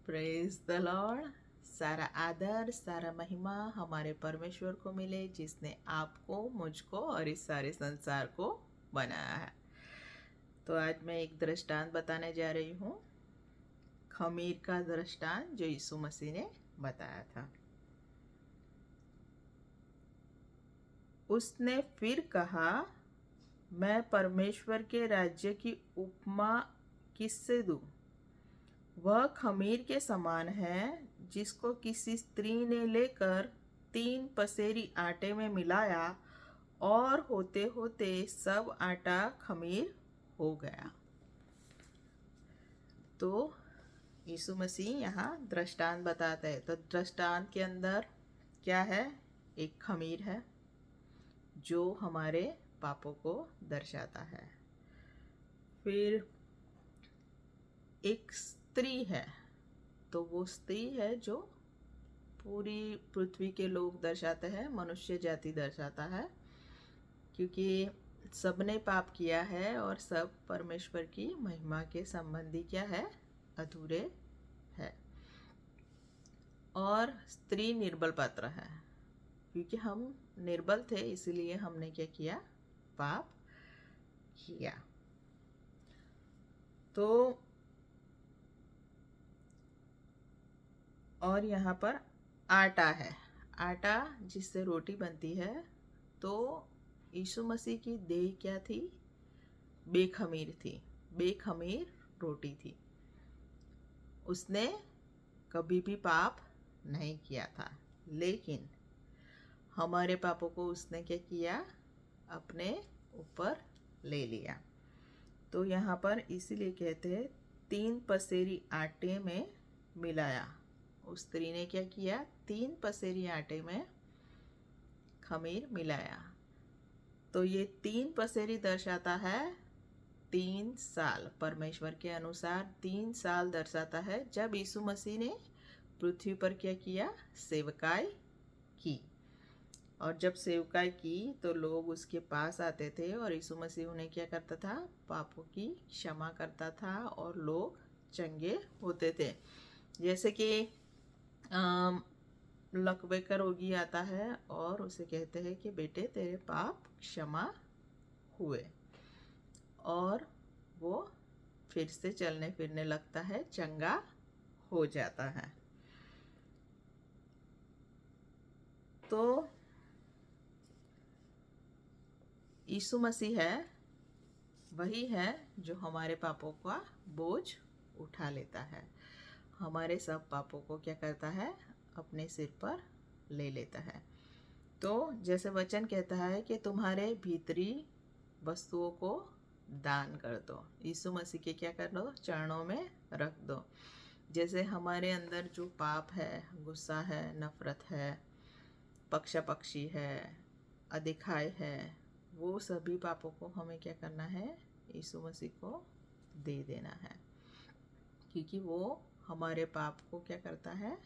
Praise the Lord. सारा आदर सारा महिमा हमारे परमेश्वर को मिले जिसने आपको, मुझको और इस सारे संसार को बनाया है। तो आज मैं एक दृष्टांत बताने जा रही हूँ, खमीर का दृष्टांत जो यीशु मसीह ने बताया था। उसने फिर कहा, मैं परमेश्वर के राज्य की उपमा किससे दूं? वह खमीर के समान है जिसको किसी स्त्री ने लेकर 3 पसेरी आटे में मिलाया और होते होते सब आटा खमीर हो गया। तो यीशु मसीह यहाँ दृष्टांत बताते हैं। तो दृष्टांत के अंदर क्या है? एक खमीर है जो हमारे पापों को दर्शाता है। फिर एक स्त्री है, तो वो स्त्री है जो पूरी पृथ्वी के लोग दर्शाते हैं, मनुष्य जाति दर्शाता है, क्योंकि सबने पाप किया है और सब परमेश्वर की महिमा के संबंधी क्या है? अधूरे है। और स्त्री निर्बल पात्र है, क्योंकि हम निर्बल थे, इसीलिए हमने क्या किया? पाप किया। तो और यहाँ पर आटा है, आटा जिससे रोटी बनती है। तो यीशु मसीह की देह क्या थी? बेखमीर थी, बेखमीर रोटी थी। उसने कभी भी पाप नहीं किया था, लेकिन हमारे पापों को उसने क्या किया? अपने ऊपर ले लिया। तो यहाँ पर इसीलिए कहते हैं 3 पसेरी आटे में मिलाया। उस स्त्री ने क्या किया? 3 पसेरी आटे में खमीर मिलाया। तो ये 3 पसेरी दर्शाता है 3 साल। परमेश्वर के अनुसार 3 साल दर्शाता है जब यीशु मसीह ने पृथ्वी पर क्या किया? सेवकाई की। और जब सेवकाई की तो लोग उसके पास आते थे और यीशु मसीह उन्हें क्या करता था? पापों की क्षमा करता था और लोग चंगे होते थे। जैसे कि लकवे का रोगी आता है और उसे कहते हैं कि बेटे तेरे पाप क्षमा हुए, और वो फिर से चलने फिरने लगता है, चंगा हो जाता है। तो यीशु मसीह है, वही है जो हमारे पापों का बोझ उठा लेता है, हमारे सब पापों को क्या करता है? अपने सिर पर ले लेता है। तो जैसे वचन कहता है कि तुम्हारे भीतरी वस्तुओं को दान कर दो, यीशु मसीह के क्या कर दो? चरणों में रख दो। जैसे हमारे अंदर जो पाप है, गुस्सा है, नफरत है, पक्षापक्षी है, अधिकाय है, वो सभी पापों को हमें क्या करना है? यीशु मसीह को दे देना है, क्योंकि वो हमारे पाप को क्या करता है?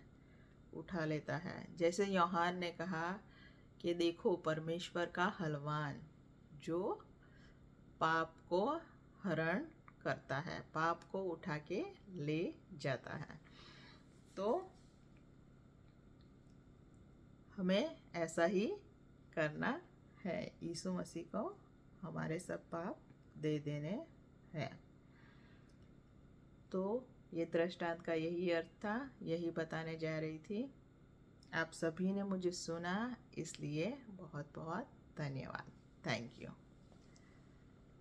उठा लेता है। जैसे यूहन्ना ने कहा कि देखो परमेश्वर का हलवान जो पाप को हरण करता है, पाप को उठा के ले जाता है। तो हमें ऐसा ही करना है, यीशु मसीह को हमारे सब पाप दे देने हैं। तो ये दृष्टांत का यही अर्थ था, यही बताने जा रही थी। आप सभी ने मुझे सुना, इसलिए बहुत बहुत धन्यवाद। Thank you.